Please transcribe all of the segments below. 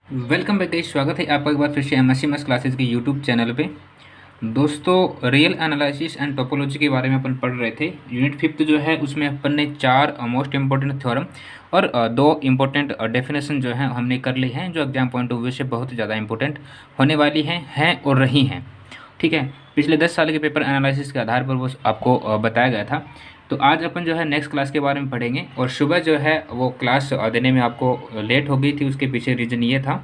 Welcome back guys, स्वागत है आपका एक बार फिर से एमएससी मैथ्स क्लासेस के यूट्यूब चैनल पे। दोस्तों, रियल एनालिसिस एंड टोपोलॉजी के बारे में अपन पढ़ रहे थे। यूनिट 5 जो है उसमें अपन ने 4 मोस्ट इंपॉर्टेंट थ्योरम और 2 इम्पोर्टेंट डेफिनेशन जो है हमने कर ली हैं, जो एग्जाम पॉइंट ऑफ व्यू से बहुत ज़्यादा इंपॉर्टेंट होने वाली हैं और रही हैं। ठीक है, पिछले 10 साल के पेपर एनालिसिस के आधार पर वो आपको बताया गया था। तो आज अपन जो है नेक्स्ट क्लास के बारे में पढ़ेंगे। और सुबह जो है वो क्लास देने में आपको लेट हो गई थी, उसके पीछे रीज़न ये था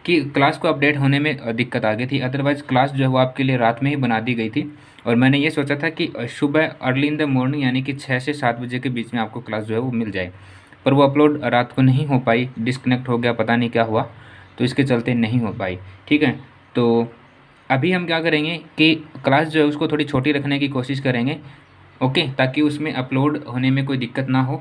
कि क्लास को अपडेट होने में दिक्कत आ गई थी। अदरवाइज़ क्लास जो है वो आपके लिए रात में ही बना दी गई थी। और मैंने ये सोचा था कि सुबह अर्ली इन द मॉर्निंग यानी कि 6 से 7 बजे के बीच में आपको क्लास जो है वो मिल जाए, पर वो अपलोड रात को नहीं हो पाई, डिस्कनेक्ट हो गया, पता नहीं क्या हुआ, तो इसके चलते नहीं हो पाई। ठीक है, तो अभी हम क्या करेंगे कि क्लास जो है उसको थोड़ी छोटी रखने की कोशिश करेंगे, ओके, ताकि उसमें अपलोड होने में कोई दिक्कत ना हो।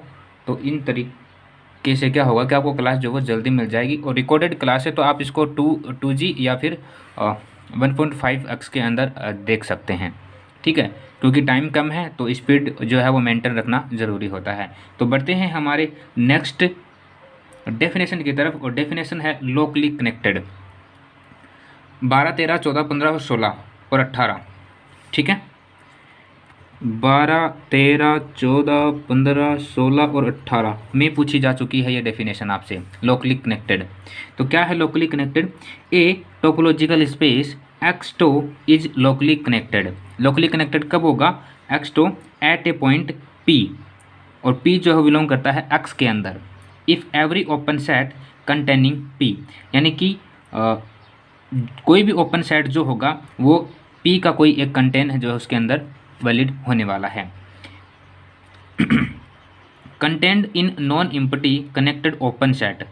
तो इन तरीके से क्या होगा कि आपको क्लास जो है वो जल्दी मिल जाएगी। और रिकॉर्डेड क्लास है तो आप इसको 2G या फिर 1.5x के अंदर देख सकते हैं। ठीक है, क्योंकि टाइम कम है तो स्पीड जो है वो मेंटेन रखना ज़रूरी होता है। तो बढ़ते हैं हमारे नेक्स्ट डेफिनेशन की तरफ, और डेफिनेशन है लोकली कनेक्टेड। 12, 13, 14, 15, 16 और 18। ठीक है, 12, 13, 14, 15, 16 और 18 में पूछी जा चुकी है ये डेफिनेशन आपसे, लोकली कनेक्टेड। तो क्या है locally connected? A topological space X tau is locally connected. Locally connected कब होगा? X tau at a point P, और पी जो है बिलोंग करता है एक्स के अंदर, if every open set containing P, यानी कि कोई भी ओपन सेट जो होगा वो पी का कोई एक कंटेन है जो है उसके अंदर वैलिड होने वाला है। Content in non empty connected open set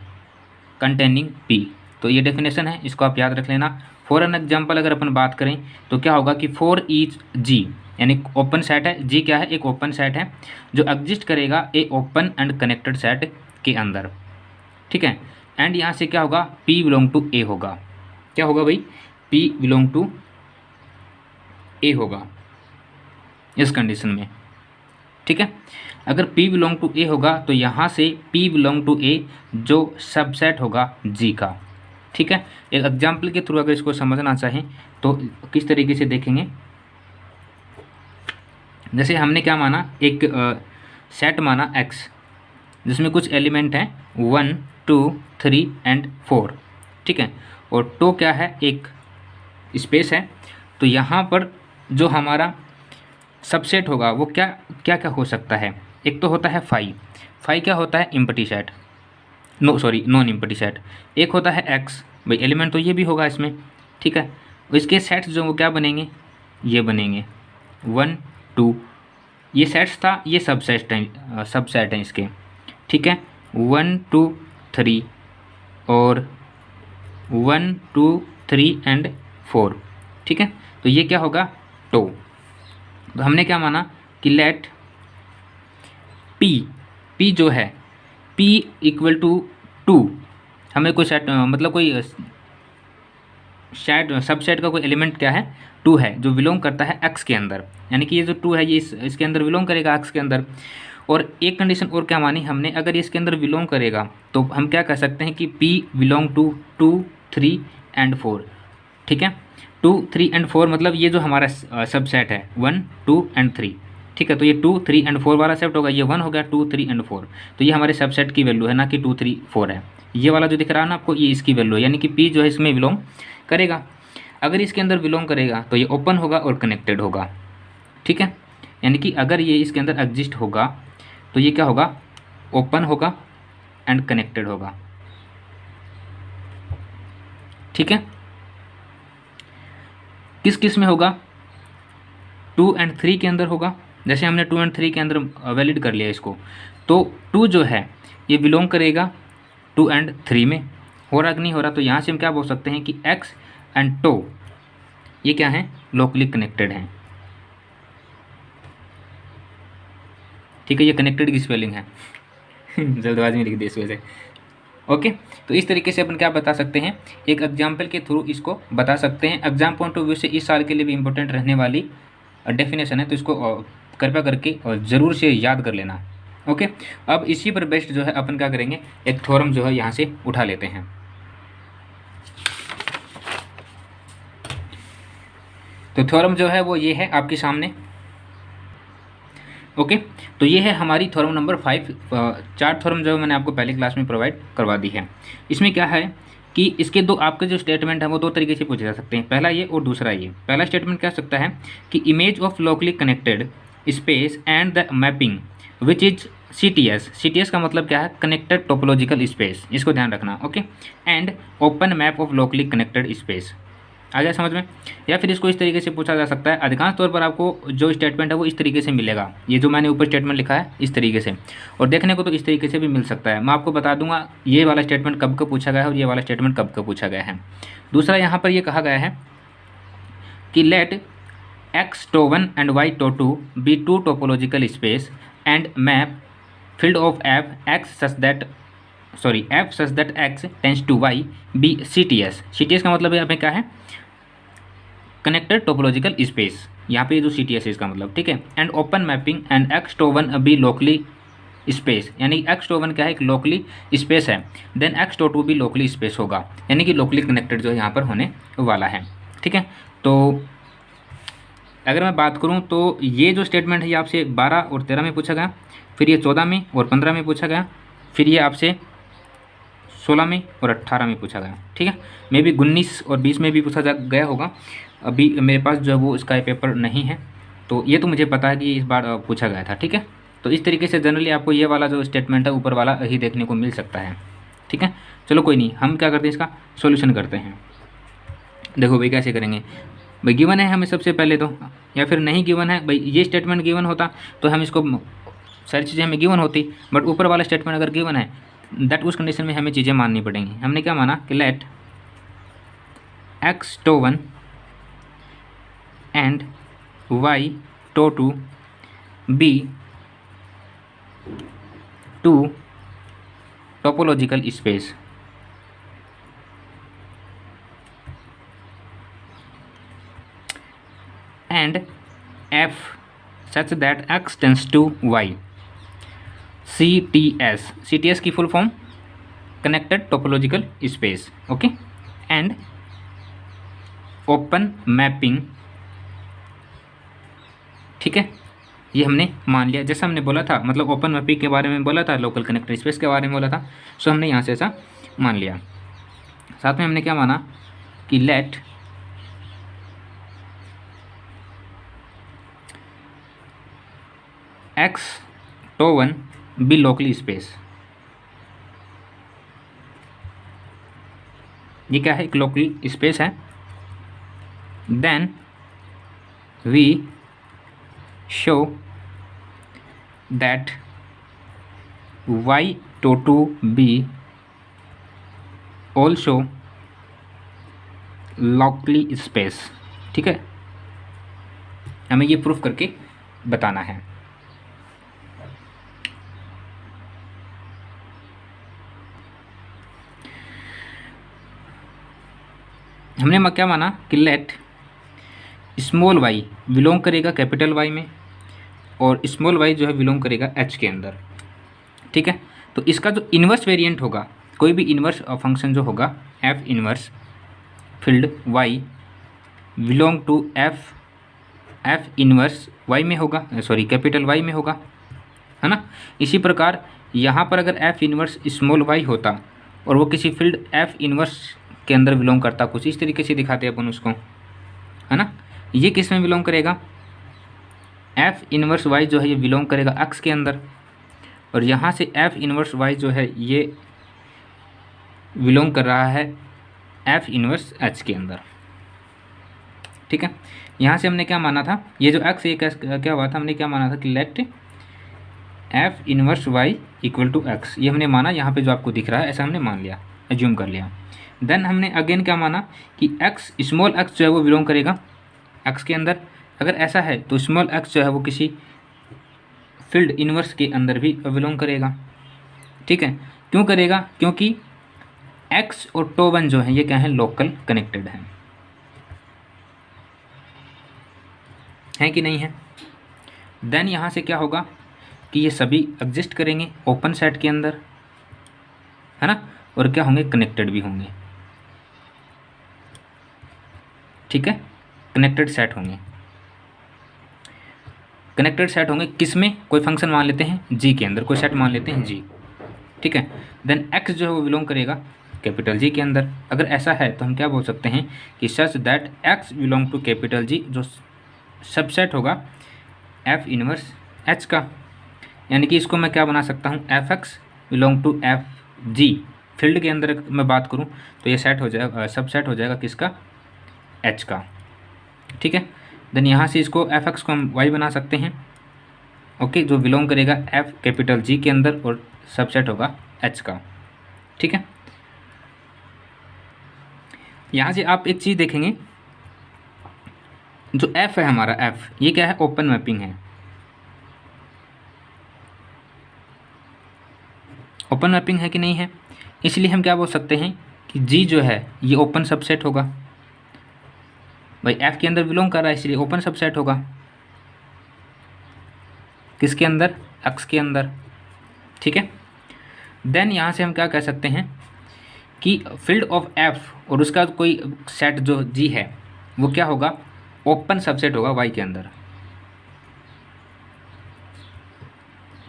containing P. तो ये डेफिनेशन है, इसको आप याद रख लेना। फॉर एन एग्जाम्पल अगर अपन बात करें तो क्या होगा कि फॉर ईच जी, यानी ओपन सेट है, जी क्या है? एक ओपन सेट है जो एग्जिस्ट करेगा ए ओपन एंड कनेक्टेड सेट के अंदर। ठीक है, एंड यहाँ से क्या होगा? पी बिलोंग टू ए होगा। क्या होगा भाई? पी बिलोंग टू ए होगा इस कंडीशन में। ठीक है, अगर P बिलोंग टू ए होगा तो यहाँ से P बिलोंग टू ए जो सबसेट होगा G का। ठीक है, एक एग्जाम्पल के थ्रू अगर इसको समझना चाहें तो किस तरीके से देखेंगे, जैसे हमने क्या माना, एक सेट माना X जिसमें कुछ एलिमेंट हैं 1, 2, 3 एंड 4। ठीक है, और टो क्या है? एक स्पेस है। तो यहाँ पर जो हमारा सबसेट होगा वो क्या क्या क्या हो सकता है? एक तो होता है फाई। फाई क्या होता है? Empty set, non empty set. एक होता है एक्स, भाई एलिमेंट तो ये भी होगा इसमें। ठीक है, इसके सेट्स जो वो क्या बनेंगे? ये बनेंगे 1, 2, ये सेट्स था, ये सबसेट हैं इसके। ठीक है, 1, 2, 3 और 1, 2, 3 एंड 4। ठीक है, तो ये क्या होगा? टो। तो हमने क्या माना कि लेट पी जो है P इक्वल टू 2, हमें कोई सेट मतलब कोई सेट सबसेट का कोई एलिमेंट क्या है? 2 है, जो बिलोंग करता है एक्स के अंदर, यानी कि ये जो 2 है ये इसके अंदर बिलोंग करेगा एक्स के अंदर। और एक कंडीशन और क्या मानी हमने, अगर ये इसके अंदर बिलोंग करेगा तो हम क्या कह सकते हैं कि P बिलोंग टू 2, 3 एंड 4। ठीक है, 2, 3 एंड 4 मतलब ये जो हमारा सबसेट है 1, 2 एंड 3। ठीक है, तो ये 2, 3 एंड 4 वाला सेट होगा, ये 1 हो गया, 2, 3 एंड 4। तो ये हमारे सबसेट की वैल्यू है, ना कि 2, 3, 4 है। ये वाला जो दिख रहा है ना आपको, ये इसकी वैल्यू है, यानी कि P जो है इसमें बिलोंग करेगा। अगर इसके अंदर बिलोंग करेगा तो ये ओपन होगा और कनेक्टेड होगा। ठीक है, यानी कि अगर ये इसके अंदर एग्जिस्ट होगा तो ये क्या होगा? ओपन होगा एंड कनेक्टेड होगा। ठीक है, किस किस में होगा? 2 एंड 3 के अंदर होगा। जैसे हमने 2 एंड 3 के अंदर वैलिड कर लिया इसको, तो 2 जो है ये बिलोंग करेगा 2 एंड 3 में। हो रहा कि नहीं हो रहा? तो यहाँ से हम क्या बोल सकते हैं कि एक्स एंड टो ये क्या है? लोकली कनेक्टेड हैं। ठीक है, ये कनेक्टेड की स्पेलिंग है जल्दबाजी में लिख दी इस वजह से। ओके, तो इस तरीके से अपन क्या बता सकते हैं, एक एग्जाम्पल के थ्रू इसको बता सकते हैं। एग्जाम पॉइंट ऑफ व्यू से इस साल के लिए भी इंपॉर्टेंट रहने वाली डेफिनेशन है, तो इसको कृपया करके ज़रूर से याद कर लेना। ओके, अब इसी पर बेस्ड जो है अपन क्या करेंगे, एक थ्योरम जो है यहाँ से उठा लेते हैं। तो थ्योरम जो है वो ये है आपके सामने। ओके, तो ये है हमारी थ्योरम नंबर 5। 4 थ्योरम जो मैंने आपको पहली क्लास में प्रोवाइड करवा दी है। इसमें क्या है कि इसके दो आपके जो स्टेटमेंट है वो दो तरीके से पूछे जा सकते हैं, पहला ये और दूसरा ये। पहला स्टेटमेंट क्या सकता है कि image of locally connected space and the mapping which is CTS। CTS का मतलब क्या है, कनेक्टेड टोपोलॉजिकल स्पेस, इसको ध्यान रखना। Okay, and open map of locally connected space. आ गया समझ में। या फिर इसको इस तरीके से पूछा जा सकता है, अधिकांश तौर पर आपको जो स्टेटमेंट है वो इस तरीके से मिलेगा, ये जो मैंने ऊपर स्टेटमेंट लिखा है इस तरीके से, और देखने को तो इस तरीके से भी मिल सकता है। मैं आपको बता दूंगा ये वाला स्टेटमेंट कब कब पूछा गया है और ये वाला स्टेटमेंट कब कब पूछा गया है। दूसरा यहाँ पर ये कहा गया है कि let x∈1 and y∈2 be two topological space and map field of f such that x tends to y be CTS। CTS का मतलब यहाँ पे क्या है, कनेक्टेड टोपोलॉजिकल स्पेस, यहाँ पे जो CTS है इसका मतलब, ठीक है। And open mapping and x∈1 be locally space, यानी x∈1 क्या है, एक लोकली स्पेस है, देन x∈2 भी लोकली स्पेस होगा, यानी कि लोकली कनेक्टेड जो है यहाँ पर होने वाला है, ठीक है। तो अगर मैं बात करूँ तो ये जो स्टेटमेंट है ये आपसे 12 और 13 में पूछा गया, फिर ये 14 में और 15 में पूछा गया, फिर ये आपसे 16 में और 18 में पूछा गया, ठीक है। मे भी 19 और 20 में भी पूछा गया होगा, अभी मेरे पास जो है वो इसका पेपर नहीं है, तो ये तो मुझे पता है कि इस बार पूछा गया था, ठीक है। तो इस तरीके से जनरली आपको ये वाला जो स्टेटमेंट है ऊपर वाला ही देखने को मिल सकता है, ठीक है। चलो कोई नहीं, हम क्या करते हैं, इसका सोल्यूशन करते हैं। देखो भाई कैसे करेंगे, भाई गिवन है हमें सबसे पहले तो, या फिर नहीं गिवन है, भाई ये स्टेटमेंट गिवन होता तो हम इसको सारी चीज़ें हमें गिवन होती, बट ऊपर वाला स्टेटमेंट अगर गिवन है दैट उस कंडीशन में हमें चीज़ें माननी पड़ेंगी। हमने क्या माना कि let x∈1 and y∈2 be two topological space and f such that x tends to y। CTS की full form connected topological space, okay, and open mapping, ठीक है। ये हमने मान लिया, जैसा हमने बोला था, मतलब ओपन मैपिंग के बारे में बोला था, लोकल कनेक्टेड स्पेस के बारे में बोला था, सो हमने यहाँ से ऐसा मान लिया। साथ में हमने क्या माना कि let x∈1 be locally space. ये क्या है, एक लोकल स्पेस है। Then we show that y∈2 be also locally space, ठीक है। हमें ये प्रूफ करके बताना है। हमने क्या माना कि लेट स्मॉल y बिलोंग करेगा कैपिटल Y में, और स्मॉल y जो है बिलोंग करेगा H के अंदर, ठीक है। तो इसका जो इन्वर्स वेरिएंट होगा, कोई भी इन्वर्स फंक्शन जो होगा f inverse field y belong to f inverse y में होगा, सॉरी कैपिटल Y में होगा, है ना। इसी प्रकार यहाँ पर अगर f इन्वर्स स्मॉल y होता और वो किसी फील्ड f इन्वर्स के अंदर बिलोंग करता, कुछ इस तरीके से दिखाते अपन उसको, है ना। ये किस में बिलोंग करेगा, f इन्वर्स y जो है ये बिलोंग करेगा x के अंदर, और यहाँ से f इन्वर्स y जो है ये बिलोंग कर रहा है f इन्वर्स h के अंदर, ठीक है। यहाँ से हमने क्या माना था, ये जो x ये क्या हुआ था, हमने क्या माना था कि let f inverse y equal to x, ये हमने माना, यहाँ पे जो आपको दिख रहा है ऐसा हमने मान लिया, एज्यूम कर लिया। देन हमने अगेन क्या माना कि x स्मॉल x जो है वो बिलोंग करेगा x के अंदर। अगर ऐसा है तो स्मॉल x जो है वो किसी फील्ड इन्वर्स के अंदर भी बिलोंग करेगा, ठीक है। क्यों करेगा, क्योंकि x और τ1 जो है ये क्या है, लोकल कनेक्टेड है कि नहीं है। देन यहाँ से क्या होगा कि ये सभी एग्जिस्ट करेंगे ओपन सेट के अंदर, है ना, और क्या होंगे, कनेक्टेड भी होंगे, ठीक है। कनेक्टेड सेट होंगे। कनेक्टेड सेट होंगे किस में? कोई फंक्शन मान लेते हैं जी के अंदर, कोई सेट मान लेते हैं जी, ठीक है। देन एक्स जो है वो बिलोंग करेगा कैपिटल जी के अंदर। अगर ऐसा है तो हम क्या बोल सकते हैं कि such that X belong to capital G, जो सबसेट होगा एफ इनवर्स एच का। यानी कि इसको मैं क्या बना सकता हूँ, F X belong to F G. Field के अंदर मैं बात करूँ तो ये सेट हो जाएगा, सबसेट हो जाएगा किसका, एच का, ठीक है। देन यहाँ से इसको एफ एक्स को हम वाई बना सकते हैं, ओके, जो बिलोंग करेगा एफ कैपिटल जी के अंदर और सबसेट होगा एच का, ठीक है। यहाँ से आप एक चीज़ देखेंगे, जो एफ है हमारा, एफ ये क्या है, ओपन मैपिंग है। ओपन मैपिंग है कि नहीं है, इसलिए हम क्या बोल सकते हैं कि जी जो है ये ओपन सबसेट होगा। भाई एफ के अंदर बिलोंग कर रहा है इसलिए ओपन सबसेट होगा। किसके अंदर, एक्स के अंदर, ठीक है। देन यहाँ से हम क्या कह सकते हैं कि फील्ड ऑफ एफ और उसका कोई सेट जो जी है वो क्या होगा, ओपन सबसेट होगा वाई के अंदर,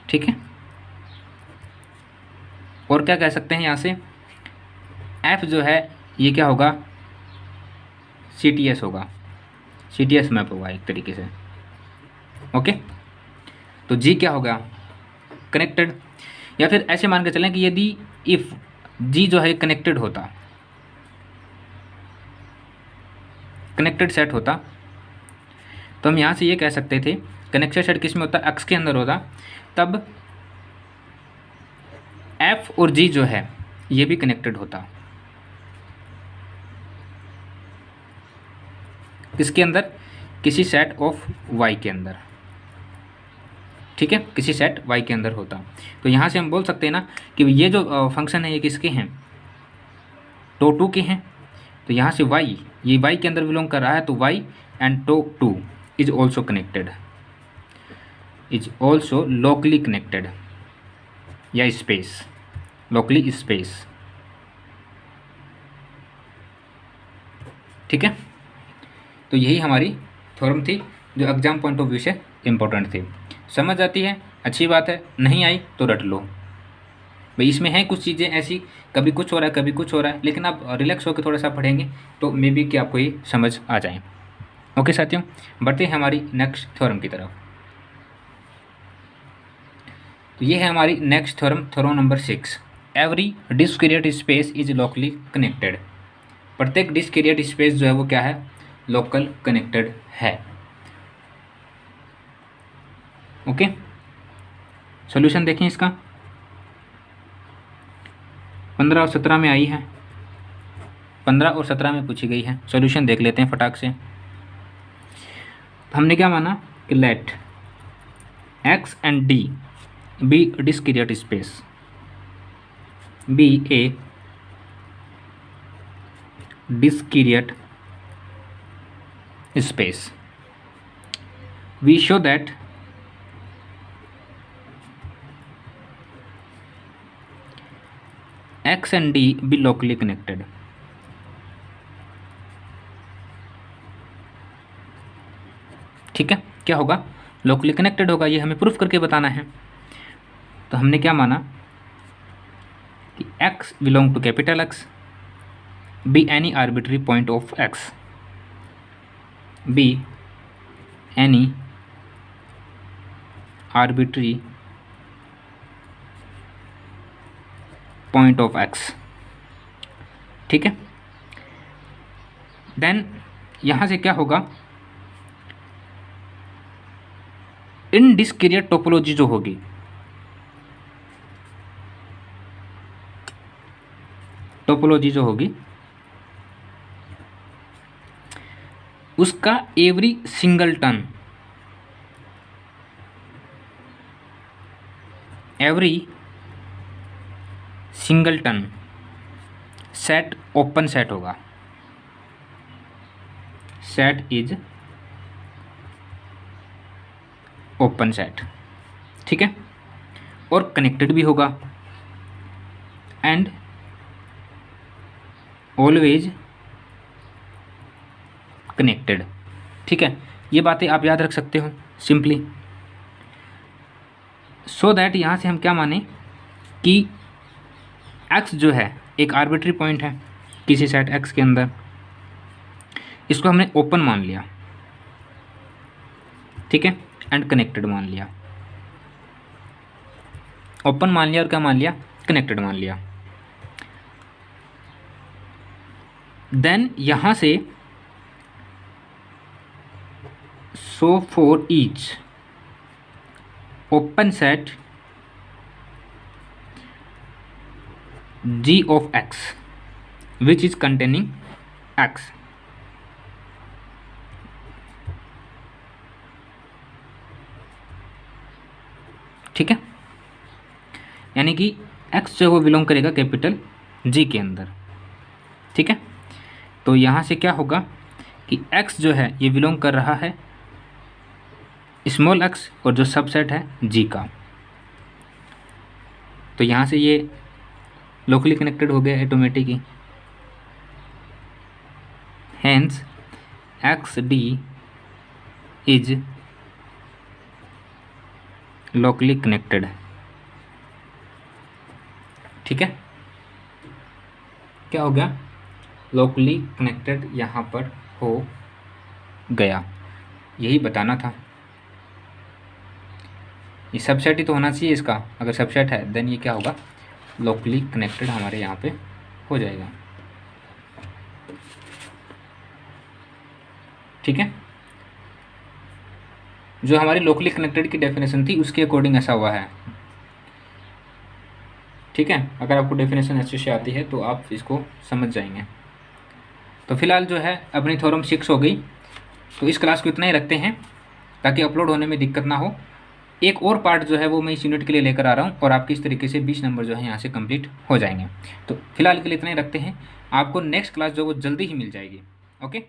ठीक है। और क्या कह सकते हैं यहाँ से, एफ जो है ये क्या होगा, सी टी एस होगा, सी टी एस मैप होगा एक तरीके से, ओके। तो जी क्या होगा, कनेक्टेड। या फिर ऐसे मान के चलें कि यदि इफ़ जी जो है कनेक्टेड होता, कनेक्टेड सेट होता, तो हम यहाँ से ये कह सकते थे कनेक्टेड सेट किस में होता, एक्स के अंदर होता, तब एफ और जी जो है ये भी कनेक्टेड होता। किसके अंदर, किसी सेट ऑफ वाई के अंदर, ठीक है, किसी सेट वाई के अंदर होता। तो यहाँ से हम बोल सकते हैं ना कि ये जो फंक्शन है ये किसके हैं, टो टू के हैं। तो यहाँ से वाई, ये वाई के अंदर बिलोंग कर रहा है, तो Y and tau two is also connected, is also locally connected, या स्पेस, लोकली स्पेस, ठीक है। तो यही हमारी थ्योरम थी जो एग्जाम पॉइंट ऑफ व्यू से इम्पोर्टेंट थी। समझ आती है, अच्छी बात है, नहीं आई तो रट लो भाई। इसमें है कुछ चीज़ें ऐसी, कभी कुछ हो रहा है कभी कुछ हो रहा है, लेकिन आप रिलैक्स होकर थोड़ा सा पढ़ेंगे तो मे बी कि आपको ये समझ आ जाए। ओके साथियों, बढ़ते हैं हमारी नेक्स्ट थ्योरम की तरफ। तो ये है हमारी next theorem, theorem number 6। Every discrete space is locally connected. प्रत्येक डिस्क्रीट स्पेस जो है वो क्या है, लोकल कनेक्टेड है, ओके। सॉल्यूशन देखें इसका, 15 और 17 में आई है, 15 और 17 में पूछी गई है। सॉल्यूशन देख लेते हैं फटाक से। हमने क्या माना कि let X and D be discrete space, be a discrete space, we show that x and d be locally connected। ठीक है, क्या होगा, लोकली कनेक्टेड होगा, ये हमें प्रूफ करके बताना है। तो हमने क्या माना कि x belong to capital X, be any arbitrary point of x, be any arbitrary point of x, ठीक है। देन यहाँ से क्या होगा, इनडिस्क्रीट टोपोलॉजी जो होगी, टोपोलॉजी जो होगी उसका every singleton, every singleton set open set होगा, सेट इज ओपन सेट, ठीक है। और कनेक्टेड भी होगा एंड ऑलवेज कनेक्टेड, ठीक है, ये बातें आप याद रख सकते हो सिंपली, सो दैट यहाँ से हम क्या माने कि x जो है एक आर्बिट्री पॉइंट है किसी सेट x के अंदर, इसको हमने ओपन मान लिया, ठीक है, एंड कनेक्टेड मान लिया, ओपन मान लिया और क्या मान लिया, कनेक्टेड मान लिया। देन यहाँ से so for each open set g of x which is containing x, ठीक है, यानी कि x जो है वो बिलोंग करेगा कैपिटल G के अंदर, ठीक है। तो यहाँ से क्या होगा कि x जो है ये बिलोंग कर रहा है स्मॉल x और जो सबसेट है G का, तो यहाँ से ये लोकली कनेक्टेड हो गया ऑटोमेटिक ही, hence XD is locally connected, ठीक है, क्या हो गया, लोकली कनेक्टेड यहाँ पर हो गया, यही बताना था। ये सबसेट ही तो होना चाहिए इसका, अगर सबसेट है देन ये क्या होगा, लोकली कनेक्टेड हमारे यहाँ पे हो जाएगा, ठीक है। जो हमारी लोकली कनेक्टेड की डेफिनेशन थी उसके अकॉर्डिंग ऐसा हुआ है, ठीक है। अगर आपको डेफिनेशन अच्छे से आती है तो आप इसको समझ जाएंगे। तो फिलहाल जो है अपनी थ्योरम 6 हो गई, तो इस क्लास को इतना ही रखते हैं ताकि अपलोड होने में दिक्कत ना हो। एक और पार्ट जो है वो मैं इस यूनिट के लिए लेकर आ रहा हूँ और आपकी इस तरीके से 20 नंबर जो है यहाँ से कंप्लीट हो जाएंगे। तो फिलहाल के लिए इतना ही रखते हैं, आपको नेक्स्ट क्लास जो वो जल्दी ही मिल जाएगी। ओके।